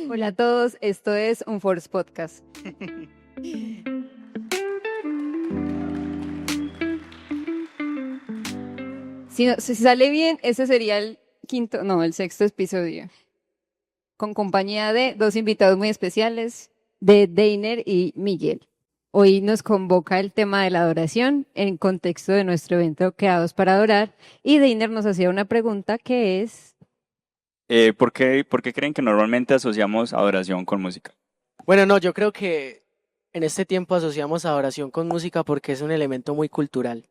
Hola a todos, esto es un Force Podcast. Si sale bien, ese sería el sexto episodio. Con compañía de dos invitados muy especiales, de Deiner y Miguel. Hoy nos convoca el tema de la adoración en contexto de nuestro evento Creados para Adorar. Y Deiner nos hacía una pregunta que es... ¿Por qué creen que normalmente asociamos adoración con música? Bueno, no, yo creo que en este tiempo asociamos adoración con música porque es un elemento muy cultural.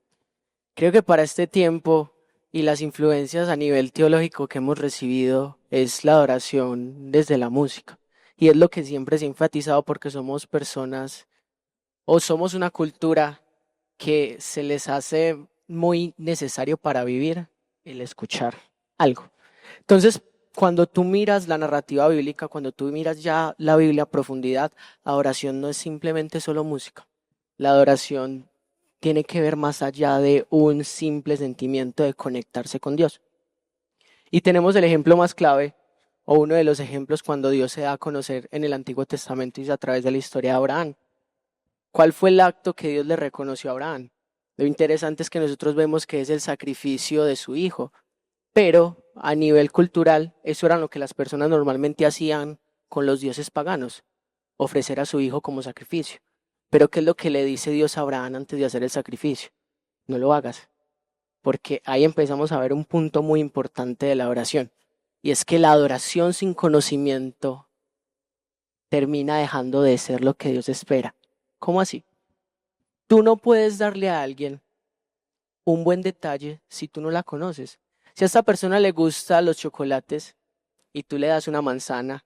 Creo que para este tiempo y las influencias a nivel teológico que hemos recibido es la adoración desde la música. Y es lo que siempre se ha enfatizado porque somos personas o somos una cultura que se les hace muy necesario para vivir el escuchar algo. Entonces, cuando tú miras la narrativa bíblica, cuando tú miras ya la Biblia a profundidad, adoración no es simplemente solo música. La adoración tiene que ver más allá de un simple sentimiento de conectarse con Dios. Y tenemos el ejemplo más clave, o uno de los ejemplos cuando Dios se da a conocer en el Antiguo Testamento y es a través de la historia de Abraham. ¿Cuál fue el acto que Dios le reconoció a Abraham? Lo interesante es que nosotros vemos que es el sacrificio de su hijo, pero a nivel cultural eso era lo que las personas normalmente hacían con los dioses paganos, ofrecer a su hijo como sacrificio. Pero ¿qué es lo que le dice Dios a Abraham antes de hacer el sacrificio? No lo hagas, porque ahí empezamos a ver un punto muy importante de la oración, y es que la adoración sin conocimiento termina dejando de ser lo que Dios espera. ¿Cómo así? Tú no puedes darle a alguien un buen detalle si tú no la conoces. Si a esta persona le gustan los chocolates y tú le das una manzana,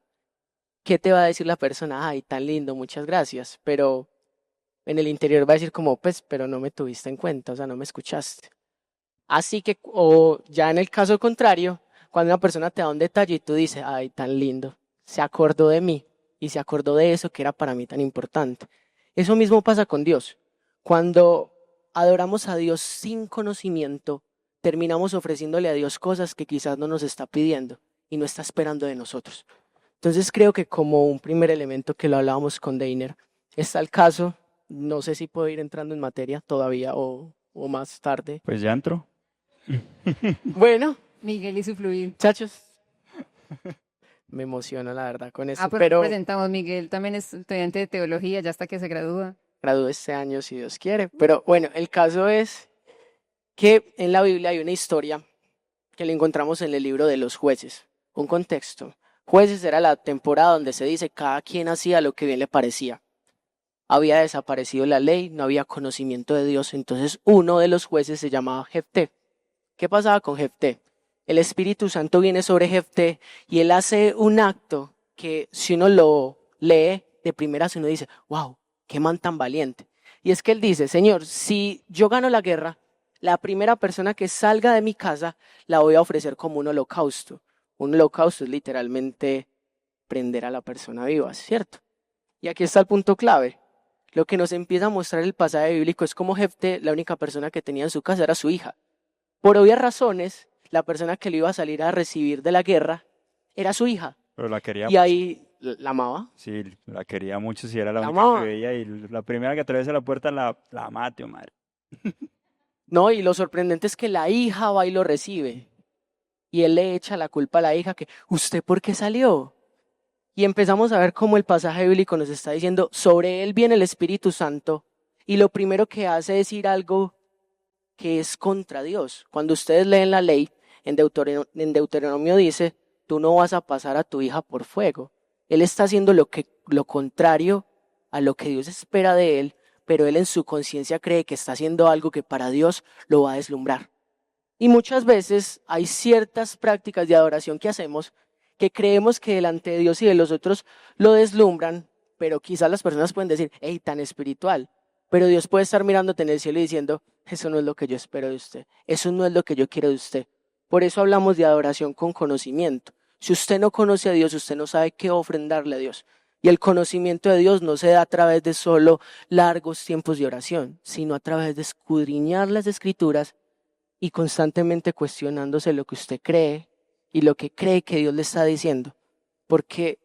¿qué te va a decir la persona? Ay, tan lindo, muchas gracias. Pero en el interior va a decir como, pues, pero no me tuviste en cuenta, o sea, no me escuchaste. Así que, o ya en el caso contrario, cuando una persona te da un detalle y tú dices, ay, tan lindo, se acordó de mí y se acordó de eso que era para mí tan importante. Eso mismo pasa con Dios. Cuando adoramos a Dios sin conocimiento, terminamos ofreciéndole a Dios cosas que quizás no nos está pidiendo y no está esperando de nosotros. Entonces creo que como un primer elemento que lo hablábamos con Deiner, está el caso, no sé si puedo ir entrando en materia todavía o más tarde. Pues ya entró. Bueno, Miguel y su fluir. muchachos, me emociona la verdad con eso, Pero pero presentamos, Miguel también es estudiante de teología, ya hasta que se gradúa. gradúo este año si Dios quiere. Pero bueno, el caso es que en la Biblia hay una historia que la encontramos en el libro de los jueces. Un contexto. Jueces era la temporada donde se dice cada quien hacía lo que bien le parecía. Había desaparecido la ley, no había conocimiento de Dios, entonces uno de los jueces se llamaba Jefté. ¿Qué pasaba con Jefté? El Espíritu Santo viene sobre Jefté y él hace un acto que si uno lo lee de primeras uno dice, wow, qué man tan valiente. Y es que él dice, Señor, si yo gano la guerra, la primera persona que salga de mi casa la voy a ofrecer como un holocausto. Un holocausto es literalmente prender a la persona viva, ¿cierto? Y aquí está el punto clave. Lo que nos empieza a mostrar el pasaje bíblico es cómo Jefté, la única persona que tenía en su casa era su hija. Por obvias razones, la persona que le iba a salir a recibir de la guerra era su hija. Pero la quería, Y ahí la amaba. sí, la quería mucho si era la La única que amaba. veía y la primera que atraviesa la puerta la mate, madre. No, y lo sorprendente es que la hija va y lo recibe. Y él le echa la culpa a la hija que, ¿usted por qué salió? Y empezamos a ver cómo el pasaje bíblico nos está diciendo, sobre él viene el Espíritu Santo. Y lo primero que hace es ir algo que es contra Dios. Cuando ustedes leen la ley, en Deuteronomio dice, tú no vas a pasar a tu hija por fuego. Él está haciendo lo contrario a lo que Dios espera de él, pero él en su conciencia cree que está haciendo algo que para Dios lo va a deslumbrar. Y muchas veces hay ciertas prácticas de adoración que hacemos que creemos que delante de Dios y de los otros lo deslumbran, pero quizás las personas pueden decir, hey, tan espiritual. Pero Dios puede estar mirándote en el cielo y diciendo, eso no es lo que yo espero de usted, eso no es lo que yo quiero de usted. Por eso hablamos de adoración con conocimiento. Si usted no conoce a Dios, usted no sabe qué ofrendarle a Dios. Y el conocimiento de Dios no se da a través de solo largos tiempos de oración, sino a través de escudriñar las Escrituras y constantemente cuestionándose lo que usted cree y lo que cree que Dios le está diciendo. Porque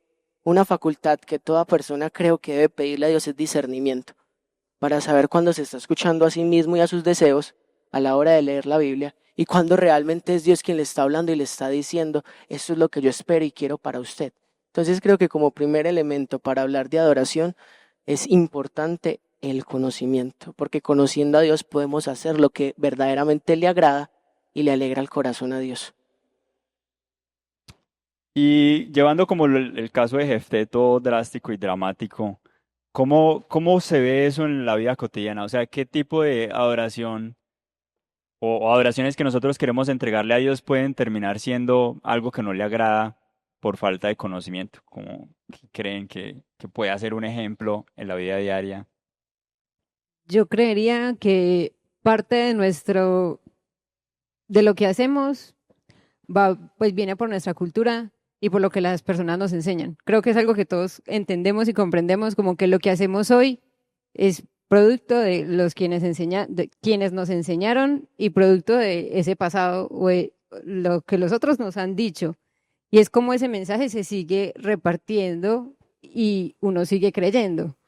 Una facultad que toda persona creo que debe pedirle a Dios es discernimiento, para saber cuándo se está escuchando a sí mismo y a sus deseos a la hora de leer la Biblia y cuándo realmente es Dios quien le está hablando y le está diciendo, esto es lo que yo espero y quiero para usted. Entonces creo que como primer elemento para hablar de adoración es importante el conocimiento, porque conociendo a Dios podemos hacer lo que verdaderamente le agrada y le alegra el corazón a Dios. Y llevando como el caso de Jefté, todo drástico y dramático, ¿cómo se ve eso en la vida cotidiana? O sea, ¿qué tipo de adoración o adoraciones que nosotros queremos entregarle a Dios pueden terminar siendo algo que no le agrada por falta de conocimiento? ¿Cómo creen que puede ser un ejemplo en la vida diaria? Yo creería que parte de lo que hacemos pues viene por nuestra cultura y por lo que las personas nos enseñan. Creo que es algo que todos entendemos y comprendemos, como que lo que hacemos hoy es producto de de quienes nos enseñaron y producto de ese pasado o de lo que los otros nos han dicho. Y es como ese mensaje se sigue repartiendo y uno sigue creyendo.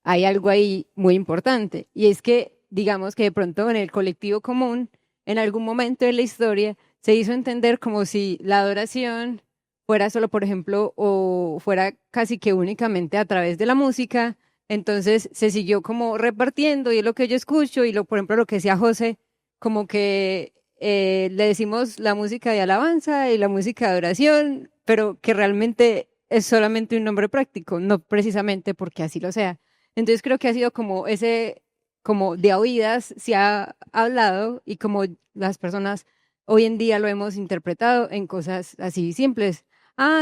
Hay algo ahí muy importante y es que, digamos que de pronto en el colectivo común, en algún momento de la historia, se hizo entender como si la adoración fuera solo, por ejemplo, o fuera casi que únicamente a través de la música. Entonces se siguió como repartiendo y es lo que yo escucho y por ejemplo, lo que decía José, como que le decimos la música de alabanza y la música de adoración, pero que realmente es solamente un nombre práctico, no precisamente porque así lo sea. Entonces creo que ha sido como como de oídas se ha hablado y como las personas hoy en día lo hemos interpretado en cosas así simples.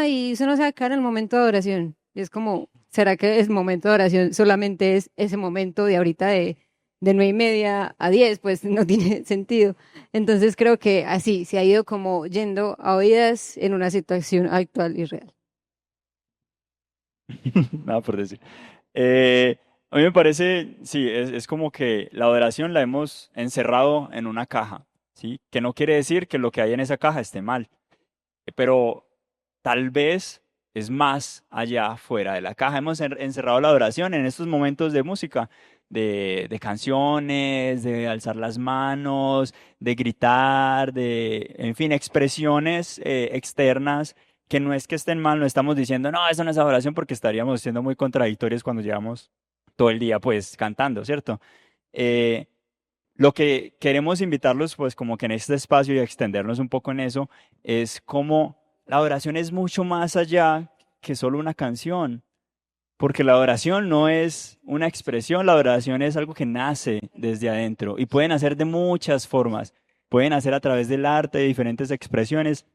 Y eso no se acaba en el momento de adoración. Y es como, ¿será que el momento de oración solamente es ese momento de ahorita de 9:30 a 10? Pues no tiene sentido. Entonces creo que así se ha ido como yendo a oídas en una situación actual y real. Nada por decir. A mí me parece, sí, es como que la adoración la hemos encerrado en una caja, ¿sí? Que no quiere decir que lo que hay en esa caja esté mal, pero tal vez es más allá fuera de la caja. Hemos encerrado la adoración en estos momentos de música, de canciones, de alzar las manos, de gritar, en fin, expresiones externas que no es que estén mal, no estamos diciendo, no, eso no es adoración porque estaríamos siendo muy contradictorios cuando llevamos todo el día pues cantando, ¿cierto? Eh, lo que queremos invitarlos pues como que en este espacio y extendernos un poco en eso es como la adoración es mucho más allá que solo una canción, porque la adoración no es una expresión, la adoración es algo que nace desde adentro y pueden hacer de muchas formas, pueden hacer a través del arte, de diferentes expresiones,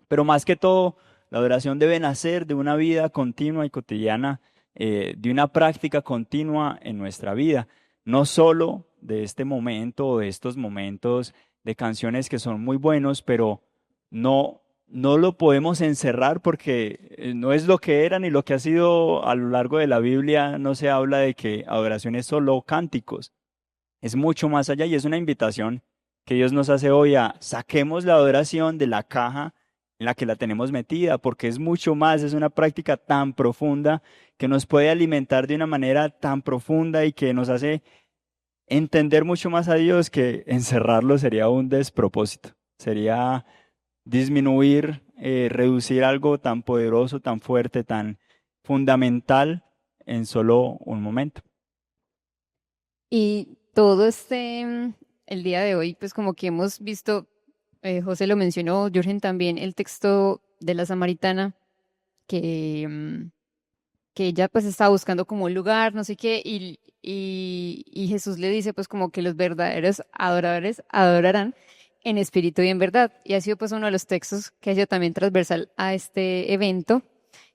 pero más que todo, la adoración debe nacer de una vida continua y cotidiana, de una práctica continua en nuestra vida, no solo de este momento o de estos momentos de canciones que son muy buenos, pero no lo podemos encerrar porque no es lo que era ni lo que ha sido a lo largo de la Biblia. No se habla de que adoración es solo cánticos, es mucho más allá y es una invitación que Dios nos hace hoy a saquemos la adoración de la caja en la que la tenemos metida, porque es mucho más, es una práctica tan profunda que nos puede alimentar de una manera tan profunda y que nos hace entender mucho más a Dios, que encerrarlo sería un despropósito, sería disminuir, reducir algo tan poderoso, tan fuerte, tan fundamental en solo un momento. Y todo el día de hoy, pues como que hemos visto, José lo mencionó, Jürgen también, el texto de la samaritana, que ella pues estaba buscando como un lugar, no sé qué, y Jesús le dice pues como que los verdaderos adoradores adorarán en espíritu y en verdad. Y ha sido pues uno de los textos que ha sido también transversal a este evento.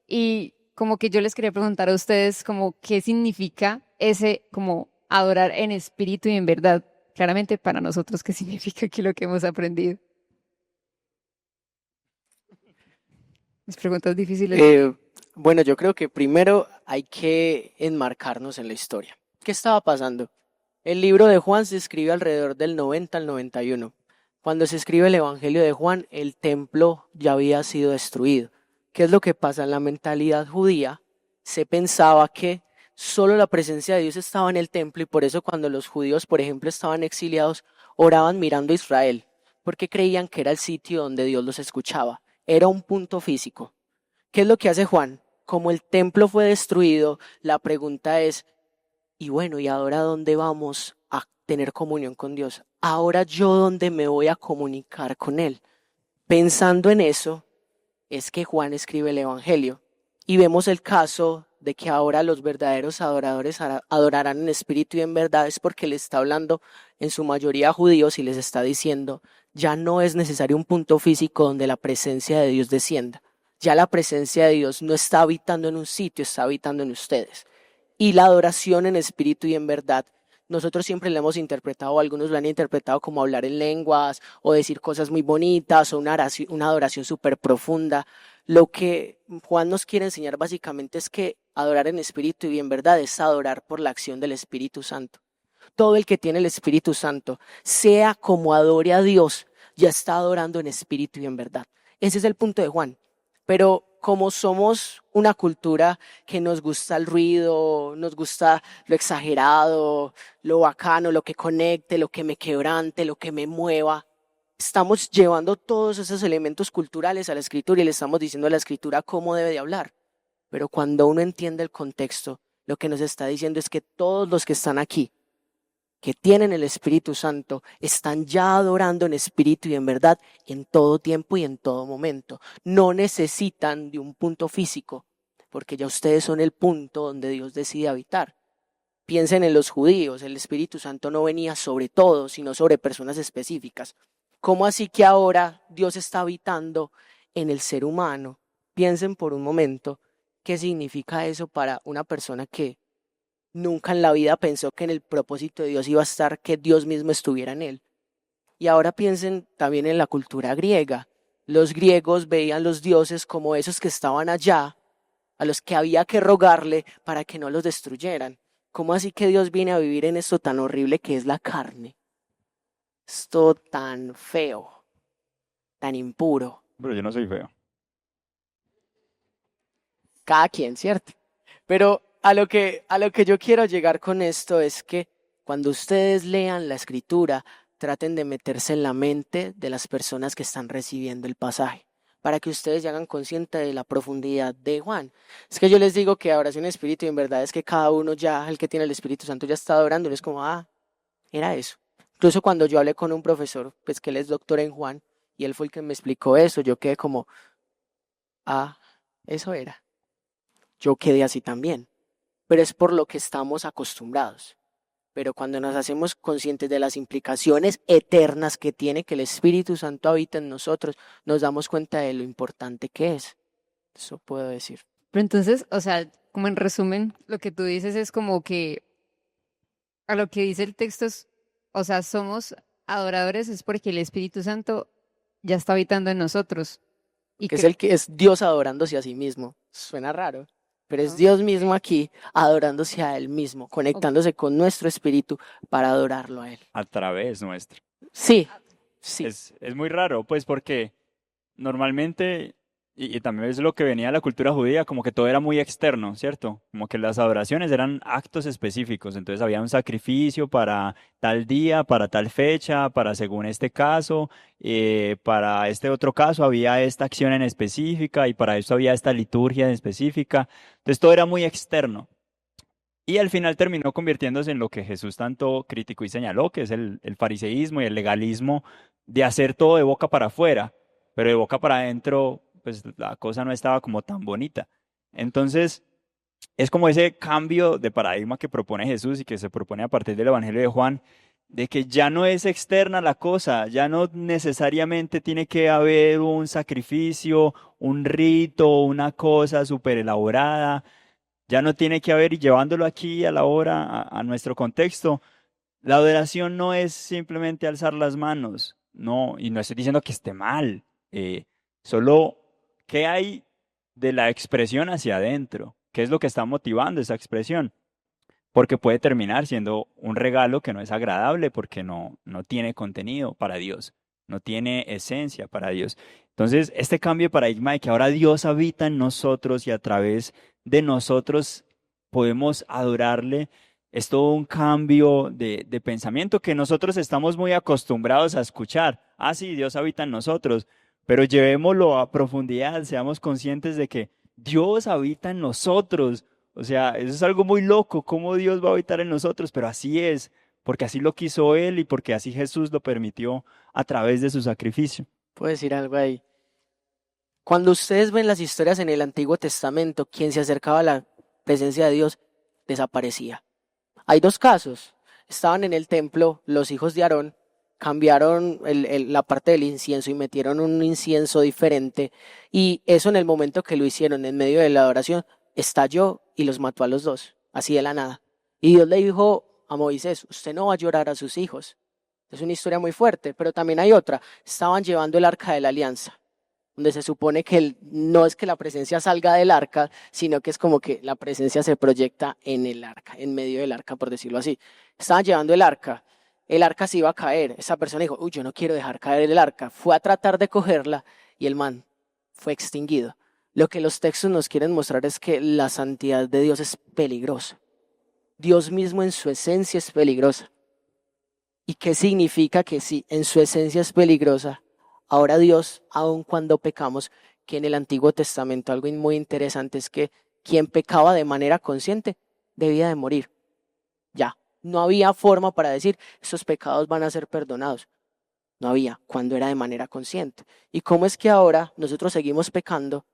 Y como que yo les quería preguntar a ustedes como qué significa ese como adorar en espíritu y en verdad. Claramente para nosotros, ¿qué significa que lo que hemos aprendido? Las preguntas difíciles. Bueno, yo creo que primero hay que enmarcarnos en la historia. ¿Qué estaba pasando? El libro de Juan se escribe alrededor del 90 al 91. Cuando se escribe el Evangelio de Juan, el templo ya había sido destruido. ¿Qué es lo que pasa? En la mentalidad judía se pensaba que solo la presencia de Dios estaba en el templo y por eso cuando los judíos, por ejemplo, estaban exiliados, oraban mirando a Israel, porque creían que era el sitio donde Dios los escuchaba. Era un punto físico. ¿Qué es lo que hace Juan? Como el templo fue destruido, la pregunta es, y bueno, ¿y ahora dónde vamos a tener comunión con Dios? Ahora yo dónde me voy a comunicar con Él. Pensando en eso, es que Juan escribe el Evangelio. Y vemos el caso de que ahora los verdaderos adoradores adorarán en espíritu y en verdad, es porque les está hablando en su mayoría a judíos y les está diciendo, ya no es necesario un punto físico donde la presencia de Dios descienda. Ya la presencia de Dios no está habitando en un sitio, está habitando en ustedes. Y la adoración en espíritu y en verdad, nosotros siempre la hemos interpretado, algunos lo han interpretado como hablar en lenguas o decir cosas muy bonitas o una adoración súper profunda. Lo que Juan nos quiere enseñar básicamente es que adorar en espíritu y en verdad es adorar por la acción del Espíritu Santo. Todo el que tiene el Espíritu Santo, sea como adore a Dios, ya está adorando en espíritu y en verdad. Ese es el punto de Juan. Pero como somos una cultura que nos gusta el ruido, nos gusta lo exagerado, lo bacano, lo que conecte, lo que me quebrante, lo que me mueva, estamos llevando todos esos elementos culturales a la escritura y le estamos diciendo a la escritura cómo debe de hablar. Pero cuando uno entiende el contexto, lo que nos está diciendo es que todos los que están aquí, que tienen el Espíritu Santo, están ya adorando en espíritu y en verdad en todo tiempo y en todo momento. No necesitan de un punto físico, porque ya ustedes son el punto donde Dios decide habitar. Piensen en los judíos, el Espíritu Santo no venía sobre todo, sino sobre personas específicas. ¿Cómo así que ahora Dios está habitando en el ser humano? Piensen por un momento qué significa eso para una persona que nunca en la vida pensó que en el propósito de Dios iba a estar que Dios mismo estuviera en él. Y ahora piensen también en la cultura griega. Los griegos veían los dioses como esos que estaban allá, a los que había que rogarle para que no los destruyeran. ¿Cómo así que Dios viene a vivir en esto tan horrible que es la carne? Esto tan feo, tan impuro. Pero yo no soy feo. Cada quien, ¿cierto? Pero a lo que yo quiero llegar con esto es que cuando ustedes lean la escritura, traten de meterse en la mente de las personas que están recibiendo el pasaje, para que ustedes se hagan conscientes de la profundidad de Juan. Es que yo les digo que adoración en espíritu y en verdad es que cada uno ya, el que tiene el Espíritu Santo ya está adorando, y es como, era eso. Incluso cuando yo hablé con un profesor, pues que él es doctor en Juan, y él fue el que me explicó eso, yo quedé como, eso era. Yo quedé así también. Pero es por lo que estamos acostumbrados. Pero cuando nos hacemos conscientes de las implicaciones eternas que tiene que el Espíritu Santo habita en nosotros, nos damos cuenta de lo importante que es. Eso puedo decir. Pero entonces, o sea, como en resumen, lo que tú dices es como que a lo que dice el texto es, o sea, somos adoradores es porque el Espíritu Santo ya está habitando en nosotros. Y Que es el que es Dios adorándose a sí mismo. Suena raro, pero es Dios mismo aquí adorándose a Él mismo, conectándose con nuestro espíritu para adorarlo a Él. A través nuestro. Sí. Es muy raro, pues porque normalmente, y también es lo que venía de la cultura judía, como que todo era muy externo, ¿cierto? Como que las adoraciones eran actos específicos, entonces había un sacrificio para tal día, para tal fecha, para según este caso, para este otro caso había esta acción en específica y para eso había esta liturgia en específica, entonces todo era muy externo. Y al final terminó convirtiéndose en lo que Jesús tanto criticó y señaló, que es el fariseísmo y el legalismo de hacer todo de boca para afuera, pero de boca para adentro, pues la cosa no estaba como tan bonita. Entonces, es como ese cambio de paradigma que propone Jesús y que se propone a partir del Evangelio de Juan, de que ya no es externa la cosa, ya no necesariamente tiene que haber un sacrificio, un rito, una cosa súper elaborada. Ya no tiene que haber, y llevándolo aquí a la hora, a nuestro contexto, la adoración no es simplemente alzar las manos, no, y no estoy diciendo que esté mal, solo qué hay de la expresión hacia adentro, qué es lo que está motivando esa expresión, porque puede terminar siendo un regalo que no es agradable porque no tiene contenido para Dios. no tiene esencia para Dios. Entonces, este cambio de paradigma de que ahora Dios habita en nosotros y a través de nosotros podemos adorarle, es todo un cambio de pensamiento que nosotros estamos muy acostumbrados a escuchar. Ah, sí, Dios habita en nosotros, pero llevémoslo a profundidad, seamos conscientes de que Dios habita en nosotros. O sea, eso es algo muy loco, cómo Dios va a habitar en nosotros, pero así es, porque así lo quiso Él y porque así Jesús lo permitió a través de su sacrificio. Puedo decir algo ahí. Cuando ustedes ven las historias en el Antiguo Testamento, quien se acercaba a la presencia de Dios desaparecía. Hay dos casos. Estaban en el templo los hijos de Aarón, cambiaron la parte del incienso y metieron un incienso diferente, y eso en el momento que lo hicieron en medio de la adoración estalló y los mató a los dos, así de la nada. Y Dios le dijo a Moisés: usted no va a llorar a sus hijos. Es una historia muy fuerte, pero también hay otra. Estaban llevando el arca de la alianza, donde se supone que no es que la presencia salga del arca, sino que es como que la presencia se proyecta en el arca, en medio del arca, por decirlo así. Estaban llevando el arca se iba a caer. Esa persona dijo: uy, yo no quiero dejar caer el arca. Fue a tratar de cogerla y el man fue extinguido. Lo que los textos nos quieren mostrar es que la santidad de Dios es peligrosa. Dios mismo en su esencia es peligrosa. ¿Y qué significa que si en su esencia es peligrosa? Ahora Dios, aun cuando pecamos, que en el Antiguo Testamento algo muy interesante es que quien pecaba de manera consciente debía de morir. Ya, no había forma para decir: estos pecados van a ser perdonados. No había, cuando era de manera consciente. ¿Y cómo es que ahora nosotros seguimos pecando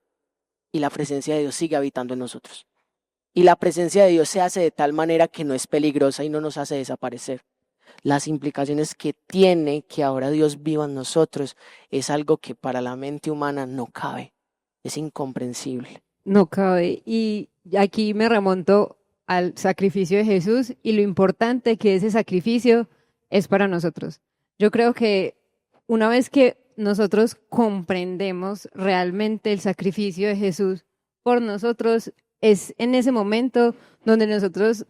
y la presencia de Dios sigue habitando en nosotros? Y la presencia de Dios se hace de tal manera que no es peligrosa y no nos hace desaparecer. Las implicaciones que tiene que ahora Dios viva en nosotros es algo que para la mente humana no cabe, es incomprensible. No cabe. Y aquí me remonto al sacrificio de Jesús y lo importante que ese sacrificio es para nosotros. Yo creo que una vez que nosotros comprendemos realmente el sacrificio de Jesús por nosotros, es en ese momento donde nosotros,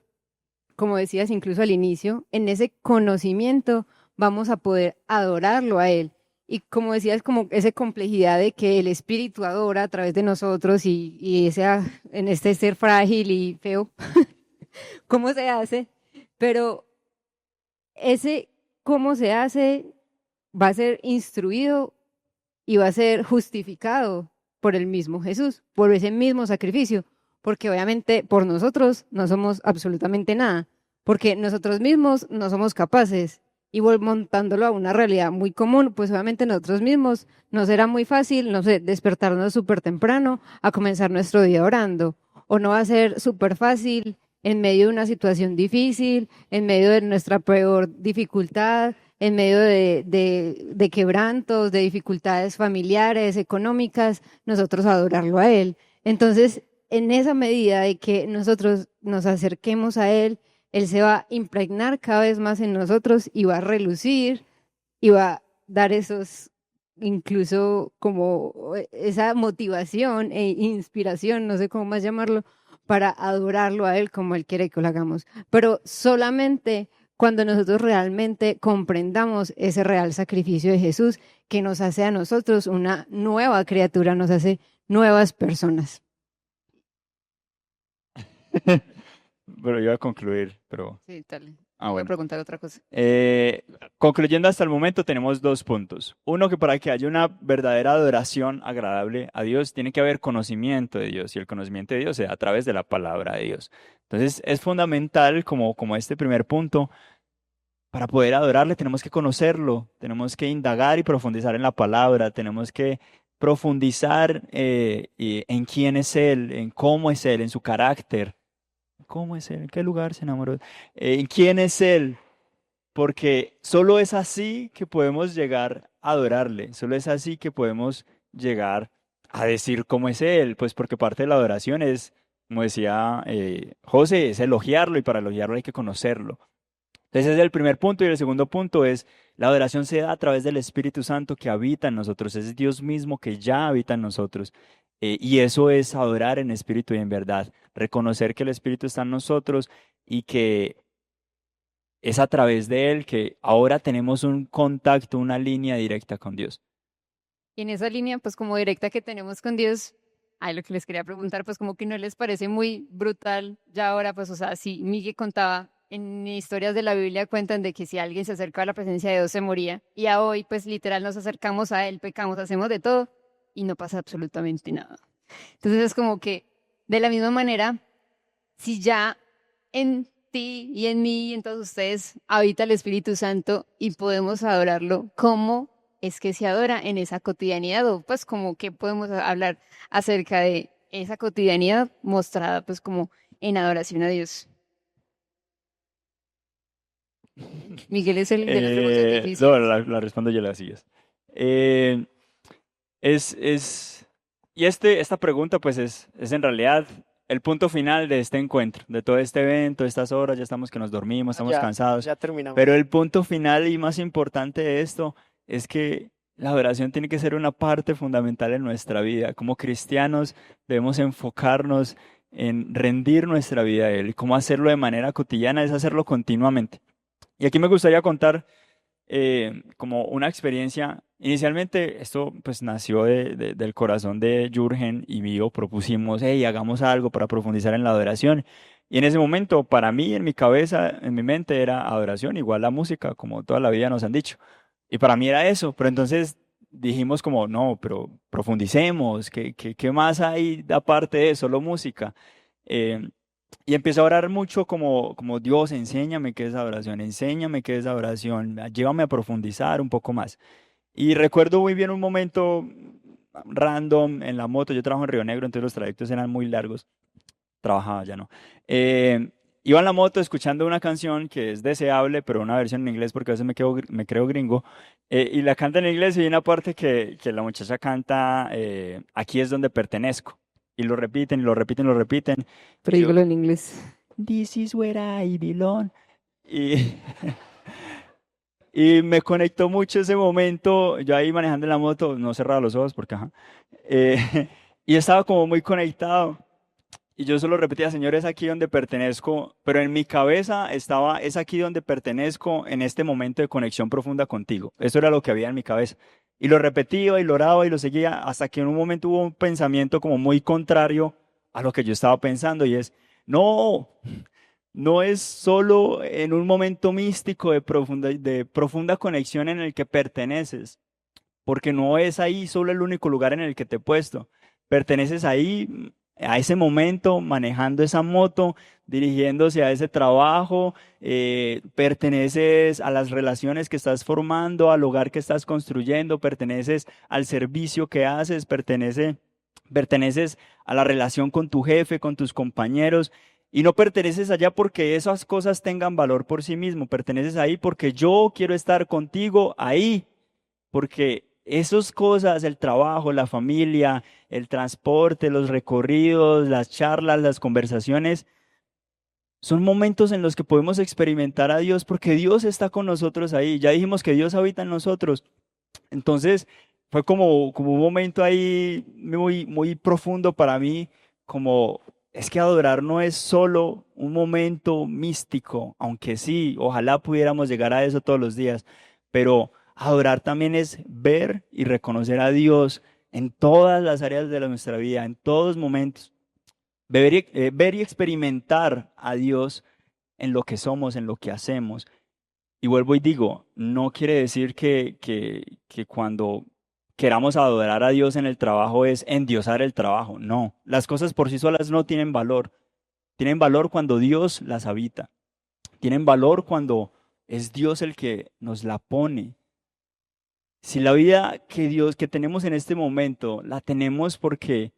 como decías incluso al inicio, en ese conocimiento vamos a poder adorarlo a Él. Y como decías, como esa complejidad de que el Espíritu adora a través de nosotros y en este ser frágil y feo, ¿cómo se hace? Pero ese cómo se hace va a ser instruido y va a ser justificado por el mismo Jesús, por ese mismo sacrificio, porque obviamente por nosotros no somos absolutamente nada, porque nosotros mismos no somos capaces. Y montándolo a una realidad muy común, pues obviamente nosotros mismos nos será muy fácil, no sé, despertarnos súper temprano a comenzar nuestro día orando, o no va a ser súper fácil en medio de una situación difícil, en medio de nuestra peor dificultad, en medio de quebrantos, de dificultades familiares, económicas, nosotros adorarlo a Él. Entonces, en esa medida de que nosotros nos acerquemos a Él, Él se va a impregnar cada vez más en nosotros y va a relucir y va a dar esos, incluso como esa motivación e inspiración, no sé cómo más llamarlo, para adorarlo a Él como Él quiere que lo hagamos. Pero solamente cuando nosotros realmente comprendamos ese real sacrificio de Jesús que nos hace a nosotros una nueva criatura, nos hace nuevas personas. Pero iba a concluir, pero... Sí, dale. Ah, Voy a bueno. preguntar otra cosa. Concluyendo hasta el momento, tenemos 2 puntos. Uno, que para que haya una verdadera adoración agradable a Dios, tiene que haber conocimiento de Dios, y el conocimiento de Dios se da a través de la palabra de Dios. Entonces, es fundamental, como este primer punto, para poder adorarle tenemos que conocerlo, tenemos que indagar y profundizar en la palabra, tenemos que profundizar en quién es Él, en cómo es Él, en su carácter. ¿Cómo es Él? ¿En qué lugar se enamoró? ¿En quién es Él? Porque solo es así que podemos llegar a adorarle, solo es así que podemos llegar a decir cómo es Él, pues porque parte de la adoración es, como decía José, es elogiarlo, y para elogiarlo hay que conocerlo. Entonces ese es el primer punto, y el segundo punto es: la adoración se da a través del Espíritu Santo que habita en nosotros, es Dios mismo que ya habita en nosotros. Y eso es adorar en espíritu y en verdad, reconocer que el Espíritu está en nosotros y que es a través de Él que ahora tenemos un contacto, una línea directa con Dios. Y en esa línea, pues como directa que tenemos con Dios, ay, lo que les quería preguntar, pues como que no les parece muy brutal ya ahora, pues, o sea, si Miguel contaba en historias de la Biblia cuentan de que si alguien se acercaba a la presencia de Dios se moría, y a hoy, pues literal nos acercamos a Él, pecamos, hacemos de todo y no pasa absolutamente nada. Entonces es como que de la misma manera, si ya en ti y en mí y en todos ustedes habita el Espíritu Santo y podemos adorarlo, ¿cómo es que se adora en esa cotidianidad? O pues como que podemos hablar acerca de esa cotidianidad mostrada pues como en adoración a Dios. Miguel es el de las preguntas No, difíciles. la respondo yo, la sigues. Eh, es, y esta pregunta pues es en realidad el punto final de este encuentro, de todo este evento, estas horas, ya estamos que nos dormimos, estamos cansados, Ya terminamos. pero el punto final y más importante de esto es que la adoración tiene que ser una parte fundamental en nuestra vida. Como cristianos debemos enfocarnos en rendir nuestra vida a Él. Y cómo hacerlo de manera cotidiana es hacerlo continuamente. Y aquí me gustaría contar como una experiencia. Inicialmente esto pues nació del corazón de Jürgen y mío. Propusimos, hey, hagamos algo para profundizar en la adoración. Y en ese momento, para mí, en mi cabeza, en mi mente, era adoración igual la música, como toda la vida nos han dicho. Y para mí era eso. Pero entonces dijimos como, no, pero profundicemos. ¿Qué más hay aparte de solo música? Eh, y empecé a orar mucho como Dios, enséñame qué es adoración, enséñame qué es adoración, llévame a profundizar un poco más. Y recuerdo muy bien un momento random en la moto. Yo trabajo en Río Negro, entonces los trayectos eran muy largos. Trabajaba, ya no. Eh, Iba en la moto escuchando una canción que es deseable, pero una versión en inglés porque a veces me creo gringo. Y la canta en inglés y hay una parte que la muchacha canta, aquí es donde pertenezco. Y lo repiten, y lo repiten, y lo repiten. Pero Y yo, dígalo en inglés. This is where I belong. Y, y me conectó mucho ese momento. Yo ahí manejando en la moto, no cerraba los ojos porque, ajá. Y estaba como muy conectado. Y yo solo repetía, Señor, es aquí donde pertenezco. Pero en mi cabeza estaba, es aquí donde pertenezco en este momento de conexión profunda contigo. Eso era lo que había en mi cabeza. Y lo repetía y lo oraba y lo seguía hasta que en un momento hubo un pensamiento como muy contrario a lo que yo estaba pensando y es, no, no es solo en un momento místico de profunda conexión en el que perteneces, porque no es ahí solo el único lugar en el que te he puesto. Perteneces ahí, a ese momento, manejando esa moto, dirigiéndose a ese trabajo, perteneces a las relaciones que estás formando, al hogar que estás construyendo, perteneces al servicio que haces, perteneces a la relación con tu jefe, con tus compañeros. Y no perteneces allá porque esas cosas tengan valor por sí mismo. Perteneces ahí porque yo quiero estar contigo ahí. Porque esas cosas, el trabajo, la familia, el transporte, los recorridos, las charlas, las conversaciones, son momentos en los que podemos experimentar a Dios porque Dios está con nosotros ahí. Ya dijimos que Dios habita en nosotros. Entonces, fue como un momento ahí muy profundo para mí, como es que adorar no es solo un momento místico, aunque sí, ojalá pudiéramos llegar a eso todos los días, pero adorar también es ver y reconocer a Dios en todas las áreas de nuestra vida, en todos momentos. Ver y experimentar a Dios en lo que somos, en lo que hacemos. Y vuelvo y digo, no quiere decir que cuando queramos adorar a Dios en el trabajo es endiosar el trabajo. No, las cosas por sí solas no tienen valor. Tienen valor cuando Dios las habita. Tienen valor cuando es Dios el que nos la pone. Si la vida que tenemos en este momento la tenemos porque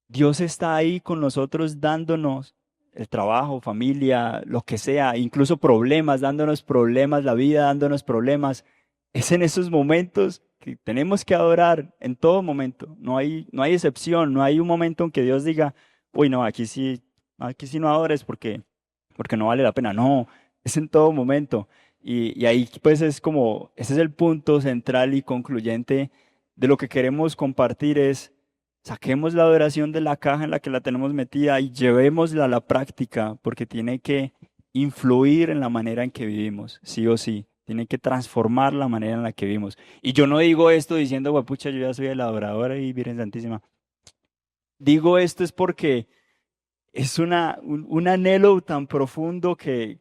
Dios está ahí con nosotros dándonos el trabajo, familia, lo que sea, incluso problemas, dándonos problemas, la vida dándonos problemas. Es en esos momentos que tenemos que adorar en todo momento. No hay excepción, no hay un momento en que Dios diga, uy, no, aquí sí no adores porque no vale la pena. No, es en todo momento. Y ahí pues es como, ese es el punto central y concluyente de lo que queremos compartir es, saquemos la adoración de la caja en la que la tenemos metida y llevémosla a la práctica, porque tiene que influir en la manera en que vivimos, sí o sí. Tiene que transformar la manera en la que vivimos. Y yo no digo esto diciendo, pucha, yo ya soy el adorador y Virgen Santísima. Digo esto es porque es un anhelo tan profundo que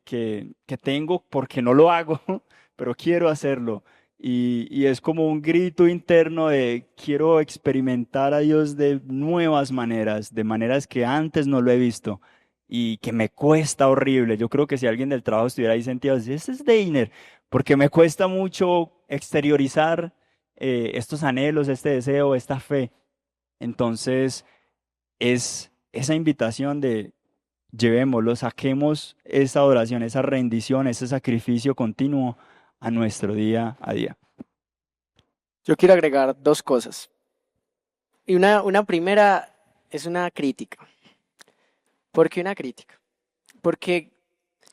tengo porque no lo hago, pero quiero hacerlo. Y es como un grito interno de quiero experimentar a Dios de nuevas maneras, de maneras que antes no lo he visto y que me cuesta horrible. Yo creo que si alguien del trabajo estuviera ahí sentado, ese es Deiner, porque me cuesta mucho exteriorizar estos anhelos, este deseo, esta fe. Entonces es esa invitación de llevémoslo, saquemos esa adoración, esa rendición, ese sacrificio continuo a nuestro día a día. Yo quiero agregar dos cosas. Y una primera es una crítica. ¿Por qué una crítica? Porque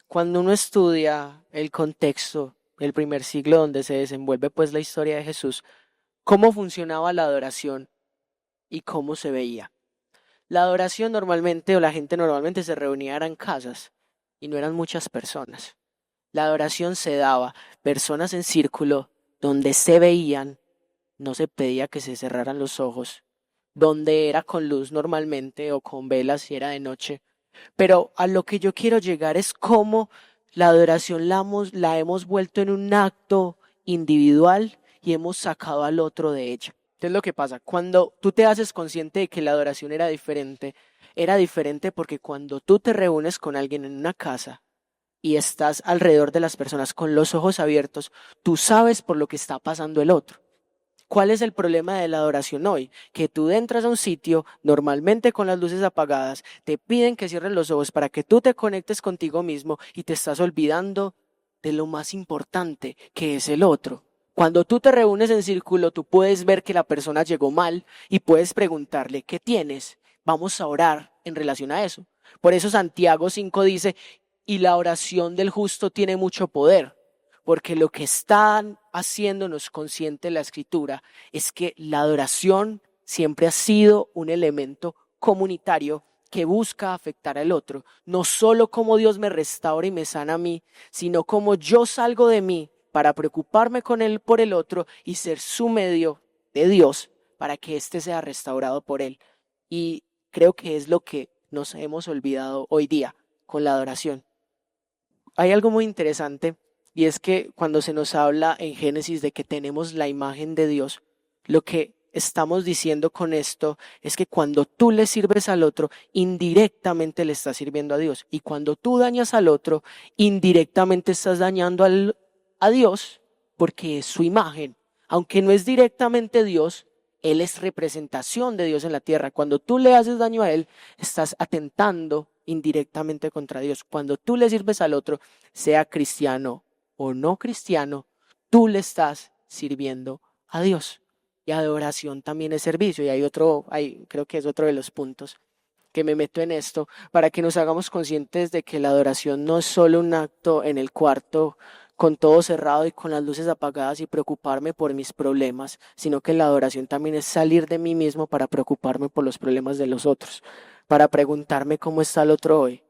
cuando uno estudia el contexto del primer siglo donde se desenvuelve pues la historia de Jesús, cómo funcionaba la adoración y cómo se veía. La adoración normalmente, o la gente normalmente se reunía en casas y no eran muchas personas. La adoración se daba, personas en círculo donde se veían, no se pedía que se cerraran los ojos, donde era con luz normalmente o con velas si era de noche. Pero a lo que yo quiero llegar es cómo la adoración la hemos vuelto en un acto individual y hemos sacado al otro de ella. ¿Qué es lo que pasa? Cuando tú te haces consciente de que la adoración era diferente porque cuando tú te reúnes con alguien en una casa y estás alrededor de las personas con los ojos abiertos, tú sabes por lo que está pasando el otro. ¿Cuál es el problema de la adoración hoy? Que tú entras a un sitio, normalmente con las luces apagadas, te piden que cierres los ojos para que tú te conectes contigo mismo y te estás olvidando de lo más importante, que es el otro. Cuando tú te reúnes en círculo, tú puedes ver que la persona llegó mal y puedes preguntarle, ¿qué tienes? Vamos a orar en relación a eso. Por eso Santiago 5 dice, y la oración del justo tiene mucho poder. Porque lo que están haciéndonos consciente la Escritura es que la adoración siempre ha sido un elemento comunitario que busca afectar al otro. No solo como Dios me restaura y me sana a mí, sino como yo salgo de mí para preocuparme con él por el otro y ser su medio de Dios para que éste sea restaurado por él. Y creo que es lo que nos hemos olvidado hoy día con la adoración. Hay algo muy interesante. Y es que cuando se nos habla en Génesis de que tenemos la imagen de Dios, lo que estamos diciendo con esto es que cuando tú le sirves al otro, indirectamente le estás sirviendo a Dios. Y cuando tú dañas al otro, indirectamente estás dañando a Dios porque es su imagen. Aunque no es directamente Dios, Él es representación de Dios en la tierra. Cuando tú le haces daño a Él, estás atentando indirectamente contra Dios. Cuando tú le sirves al otro, sea cristiano o no cristiano, tú le estás sirviendo a Dios. Y adoración también es servicio. Y creo que es otro de los puntos que me meto en esto, para que nos hagamos conscientes de que la adoración no es solo un acto en el cuarto con todo cerrado y con las luces apagadas y preocuparme por mis problemas, sino que la adoración también es salir de mí mismo para preocuparme por los problemas de los otros, para preguntarme cómo está el otro hoy.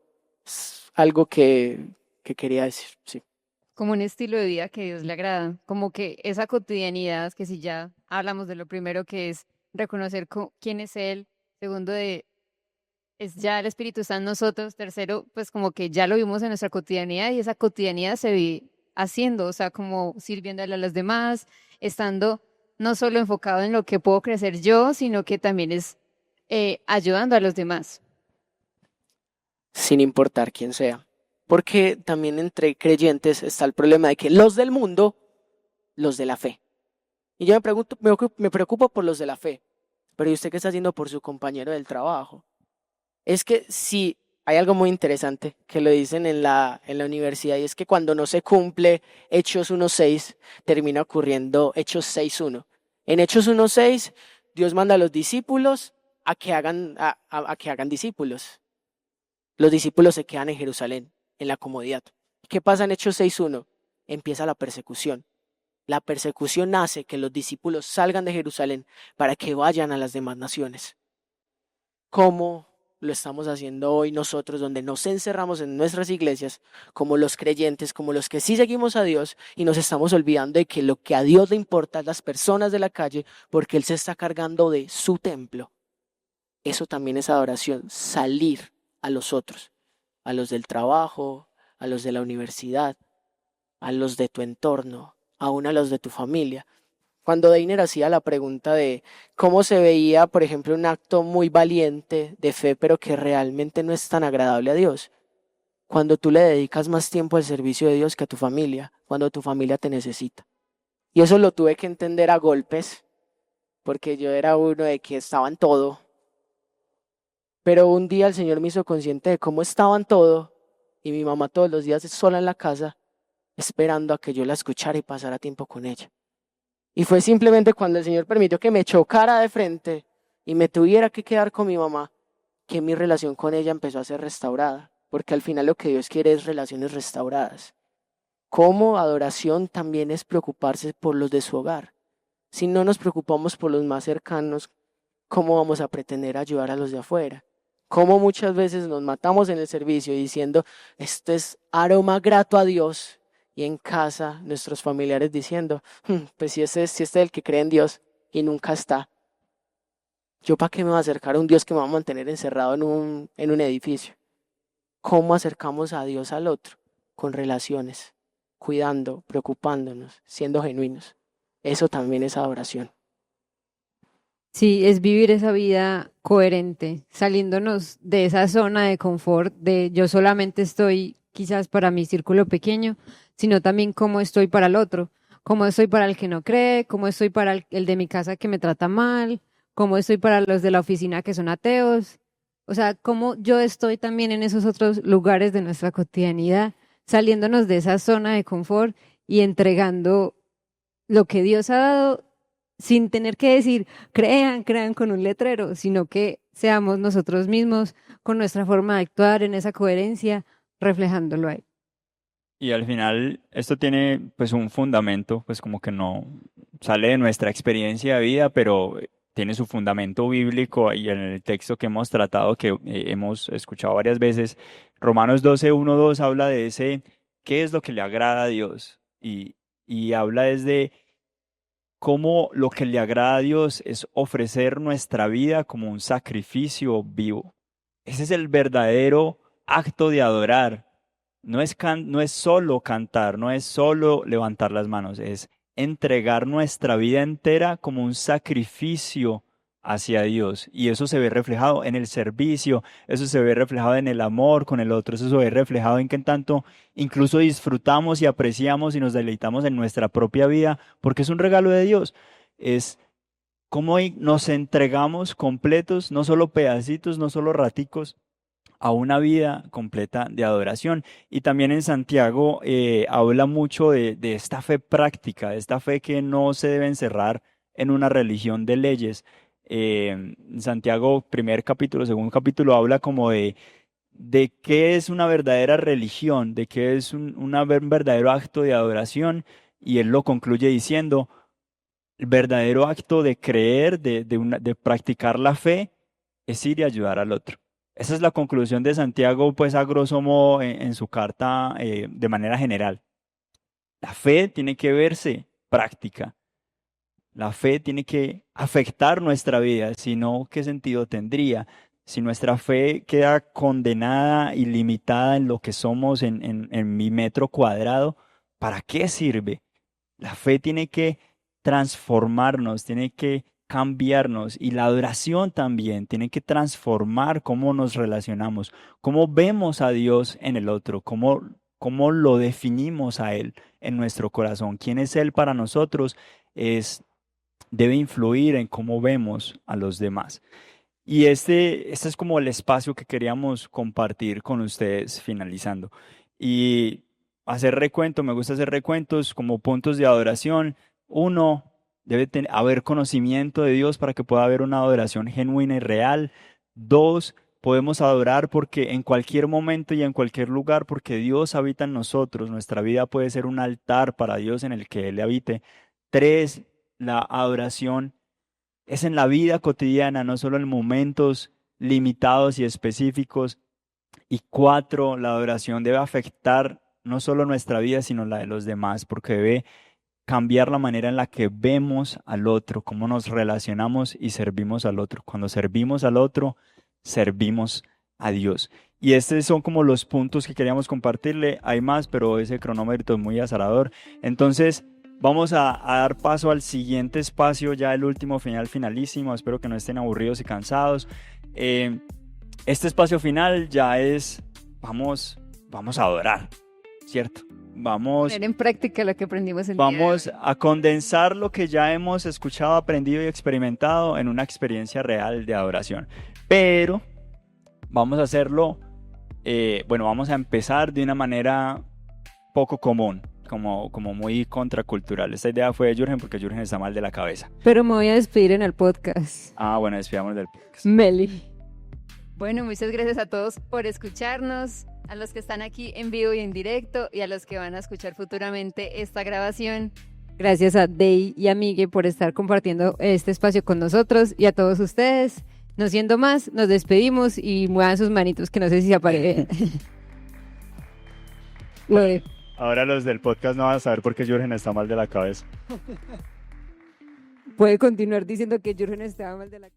Es algo que quería decir, sí. Como un estilo de vida que a Dios le agrada, como que esa cotidianidad, que si ya hablamos de lo primero que es reconocer quién es Él, segundo es ya el Espíritu está en nosotros, tercero, pues como que ya lo vimos en nuestra cotidianidad y esa cotidianidad se vive haciendo, o sea, como sirviéndole a los demás, estando no solo enfocado en lo que puedo crecer yo, sino que también es ayudando a los demás. Sin importar quién sea. Porque también entre creyentes está el problema de que los del mundo, los de la fe. Y yo me preocupo por los de la fe. Pero ¿y usted qué está haciendo por su compañero del trabajo? Es que sí, hay algo muy interesante que lo dicen en la universidad y es que cuando no se cumple Hechos 1.6, termina ocurriendo Hechos 6.1. En Hechos 1.6, Dios manda a los discípulos a que hagan discípulos. Los discípulos se quedan en Jerusalén, en la comodidad. ¿Qué pasa en Hechos 6.1? Empieza la persecución. La persecución hace que los discípulos salgan de Jerusalén para que vayan a las demás naciones. ¿Cómo lo estamos haciendo hoy nosotros, donde nos encerramos en nuestras iglesias, como los creyentes, como los que sí seguimos a Dios, y nos estamos olvidando de que lo que a Dios le importa es las personas de la calle, porque Él se está cargando de su templo. Eso también es adoración, salir a los otros, a los del trabajo, a los de la universidad, a los de tu entorno, aún a los de tu familia. Cuando Deiner hacía la pregunta de cómo se veía, por ejemplo, un acto muy valiente de fe, pero que realmente no es tan agradable a Dios, cuando tú le dedicas más tiempo al servicio de Dios que a tu familia, cuando tu familia te necesita. Y eso lo tuve que entender a golpes, porque yo era uno de que estaba en todo. Pero un día el Señor me hizo consciente de cómo estaba en todo, y mi mamá todos los días sola en la casa, esperando a que yo la escuchara y pasara tiempo con ella. Y fue simplemente cuando el Señor permitió que me chocara de frente y me tuviera que quedar con mi mamá, que mi relación con ella empezó a ser restaurada. Porque al final lo que Dios quiere es relaciones restauradas. Como adoración también es preocuparse por los de su hogar. Si no nos preocupamos por los más cercanos, ¿cómo vamos a pretender ayudar a los de afuera? ¿Cómo muchas veces nos matamos en el servicio diciendo, esto es aroma grato a Dios? Y en casa, nuestros familiares diciendo, pues si este es el que cree en Dios y nunca está, ¿yo para qué me voy a acercar a un Dios que me va a mantener encerrado en un edificio? ¿Cómo acercamos a Dios al otro? Con relaciones, cuidando, preocupándonos, siendo genuinos. Eso también es adoración. Sí, es vivir esa vida coherente, saliéndonos de esa zona de confort, de yo solamente estoy quizás para mi círculo pequeño, sino también cómo estoy para el otro, cómo estoy para el que no cree, cómo estoy para el de mi casa que me trata mal, cómo estoy para los de la oficina que son ateos, o sea, cómo yo estoy también en esos otros lugares de nuestra cotidianidad, saliéndonos de esa zona de confort y entregando lo que Dios ha dado sin tener que decir, crean con un letrero, sino que seamos nosotros mismos con nuestra forma de actuar en esa coherencia, reflejándolo ahí. Y al final esto tiene pues un fundamento, pues como que no sale de nuestra experiencia de vida, pero tiene su fundamento bíblico y en el texto que hemos tratado, que hemos escuchado varias veces, Romanos 12:1-2 habla de ese, ¿qué es lo que le agrada a Dios? Y habla desde cómo lo que le agrada a Dios es ofrecer nuestra vida como un sacrificio vivo. Ese es el verdadero acto de adorar. No es solo cantar, no es solo levantar las manos, es entregar nuestra vida entera como un sacrificio hacia Dios. Y eso se ve reflejado en el servicio, eso se ve reflejado en el amor con el otro, eso se ve reflejado en que en tanto incluso disfrutamos y apreciamos y nos deleitamos en nuestra propia vida, porque es un regalo de Dios. Es como nos entregamos completos, no solo pedacitos, no solo raticos, a una vida completa de adoración. Y también en Santiago habla mucho de esta fe práctica, de esta fe que no se debe encerrar en una religión de leyes. En Santiago, primer capítulo, segundo capítulo, habla como de qué es una verdadera religión, de qué es un verdadero acto de adoración. Y él lo concluye diciendo, el verdadero acto de creer, de practicar la fe, es ir y ayudar al otro. Esa es la conclusión de Santiago, pues a grosso modo en su carta de manera general. La fe tiene que verse práctica. La fe tiene que afectar nuestra vida, si no, ¿qué sentido tendría? Si nuestra fe queda condenada y limitada en lo que somos, en mi metro cuadrado, ¿para qué sirve? La fe tiene que transformarnos, tiene que cambiarnos y la adoración también tiene que transformar cómo nos relacionamos, cómo vemos a Dios en el otro, cómo lo definimos a Él en nuestro corazón. ¿Quién es Él para nosotros? Debe influir en cómo vemos a los demás. Y este es como el espacio que queríamos compartir con ustedes finalizando. Y hacer recuento, me gusta hacer recuentos como puntos de adoración. Uno, debe haber conocimiento de Dios para que pueda haber una adoración genuina y real. Dos, podemos adorar porque en cualquier momento y en cualquier lugar, porque Dios habita en nosotros. Nuestra vida puede ser un altar para Dios en el que Él habite. Tres, la adoración es en la vida cotidiana, no solo en momentos limitados y específicos. Y 4, la adoración debe afectar no solo nuestra vida, sino la de los demás, porque debe cambiar la manera en la que vemos al otro, cómo nos relacionamos y servimos al otro. Cuando servimos al otro, servimos a Dios. Y estos son como los puntos que queríamos compartirle. Hay más, pero ese cronómetro es muy azarador. Entonces, vamos a dar paso al siguiente espacio, ya el último finalísimo. Espero que no estén aburridos y cansados. Este espacio final ya es, vamos a adorar, ¿cierto? Vamos Poner en práctica lo que aprendimos el día de Vamos hoy. a condensar lo que ya hemos escuchado, aprendido y experimentado en una experiencia real de adoración. Pero vamos a hacerlo, vamos a empezar de una manera poco común, como muy contracultural. Esta idea fue de Jürgen porque Jürgen está mal de la cabeza. Pero me voy a despedir en el podcast. Bueno, despidamos del podcast. Meli. Bueno, muchas gracias a todos por escucharnos, a los que están aquí en vivo y en directo y a los que van a escuchar futuramente esta grabación. Gracias a Day y a Migue por estar compartiendo este espacio con nosotros y a todos ustedes. No siendo más, nos despedimos y muevan sus manitos que no sé si se aparecen. Lo dejo. Ahora los del podcast no van a saber por qué Jürgen está mal de la cabeza. Puede continuar diciendo que Jürgen estaba mal de la